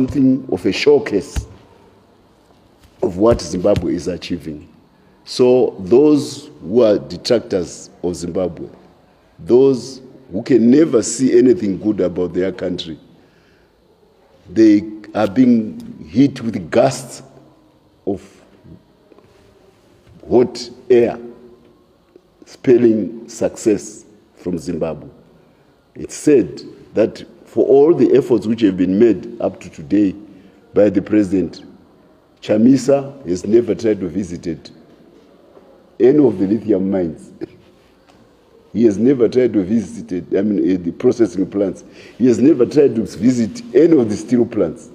something of a showcase of what Zimbabwe is achieving. So those who are detractors of Zimbabwe, those who can never see anything good about their country, they are being hit with gusts of hot air, spelling success from Zimbabwe. It's said that for all the efforts which have been made up to today by the president, Chamisa has never tried to visit any of the lithium mines. He has never tried to visit the processing plants. He has never tried to visit any of the steel plants,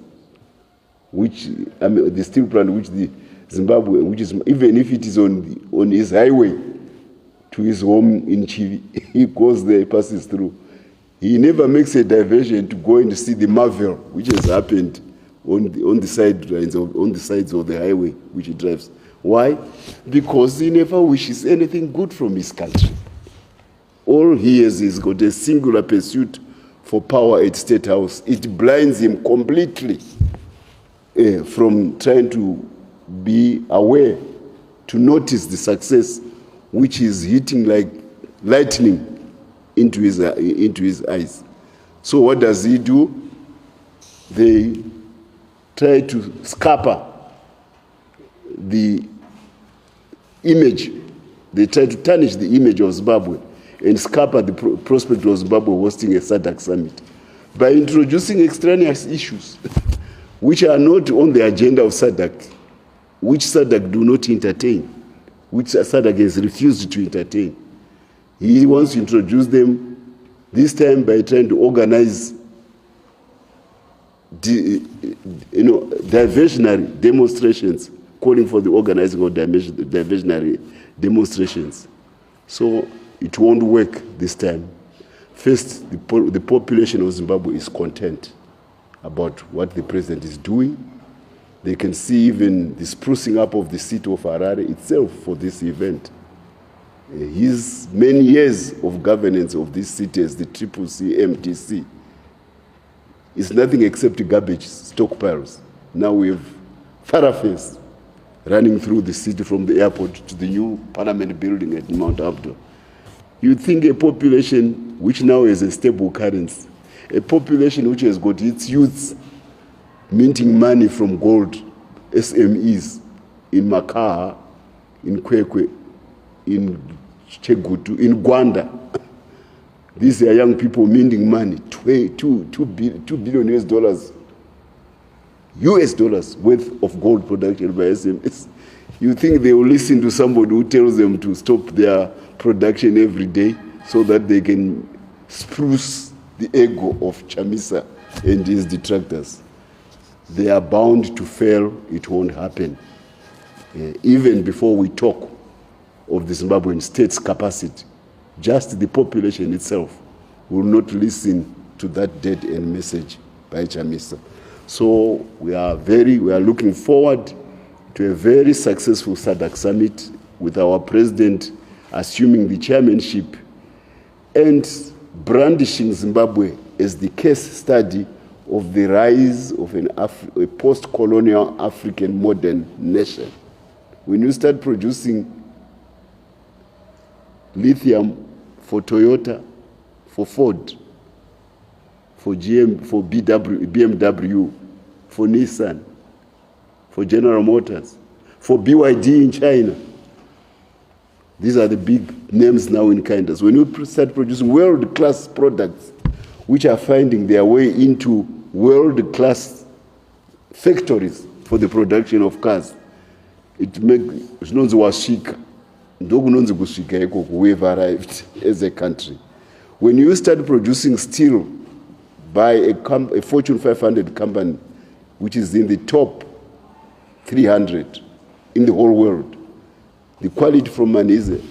the steel plant which the Zimbabwe, which is, even if it is on his highway to his home in Chivi, he goes there, passes through. He never makes a diversion to go and see the marvel which has happened on the sidelines, on the sides of the highway which he drives. Why? Because he never wishes anything good from his country. All he has is got a singular pursuit for power at State House. It blinds him completely from trying to be aware, to notice the success which is hitting like lightning into his eyes. So what does he do? They try to scupper the image. They try to tarnish the image of Zimbabwe and scupper the prospect of Zimbabwe hosting a SADC summit by introducing extraneous issues which are not on the agenda of SADC, which SADC do not entertain, which SADC has refused to entertain. He wants to introduce them, this time by trying to organize diversionary demonstrations, calling for the organizing of diversionary demonstrations. So it won't work this time. First, the population of Zimbabwe is content about what the president is doing. They can see even the sprucing up of the city of Harare itself for this event. His many years of governance of this city as the CCC, MTC, is nothing except garbage stockpiles. Now we have thoroughfares running through the city from the airport to the new parliament building at Mount Abdul. You'd think a population which now has a stable currency, a population which has got its youths minting money from gold, SMEs, in Makaha, in Kwekwe, in Chegutu, in Gwanda. These are young people minting money, $2 billion US dollars worth of gold production by SMEs. You think they will listen to somebody who tells them to stop their production every day so that they can spruce the ego of Chamisa and his detractors? They are bound to fail. It won't happen. Even before we talk of the Zimbabwean state's capacity, just the population itself will not listen to that dead-end message by Chamisa. So we are looking forward to a very successful SADC summit with our president assuming the chairmanship and brandishing Zimbabwe as the case study of the rise of a post-colonial African modern nation. When you start producing lithium for Toyota, for Ford, for GM, for BMW, for Nissan, for General Motors, for BYD in China. These are the big names now in Kinders. When you start producing world-class products which are finding their way into world-class factories for the production of cars, it makes we've arrived as a country. When you start producing steel by a Fortune 500 company, which is in the top 300 in the whole world, the quality from Manise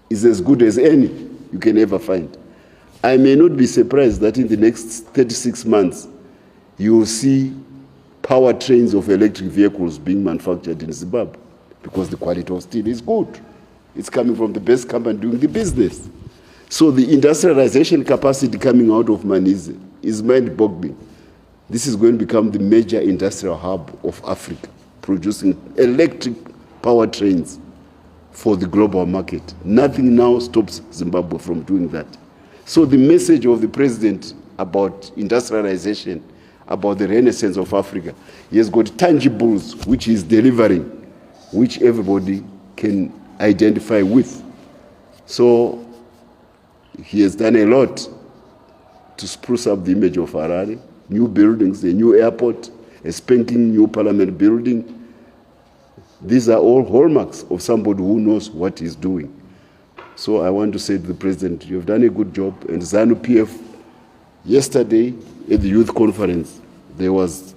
is as good as any you can ever find. I may not be surprised that in the next 36 months, you will see powertrains of electric vehicles being manufactured in Zimbabwe because the quality of steel is good. It's coming from the best company doing the business. So the industrialization capacity coming out of Manise is mind-boggling. This is going to become the major industrial hub of Africa, producing electric powertrains for the global market. Nothing now stops Zimbabwe from doing that. So the message of the president about industrialization, about the renaissance of Africa, he has got tangibles which he is delivering, which everybody can identify with. So he has done a lot to spruce up the image of Harare. New buildings, a new airport, a spanking new parliament building. These are all hallmarks of somebody who knows what he's doing. So I want to say to the president, you've done a good job. And ZANU-PF, yesterday at the youth conference, there was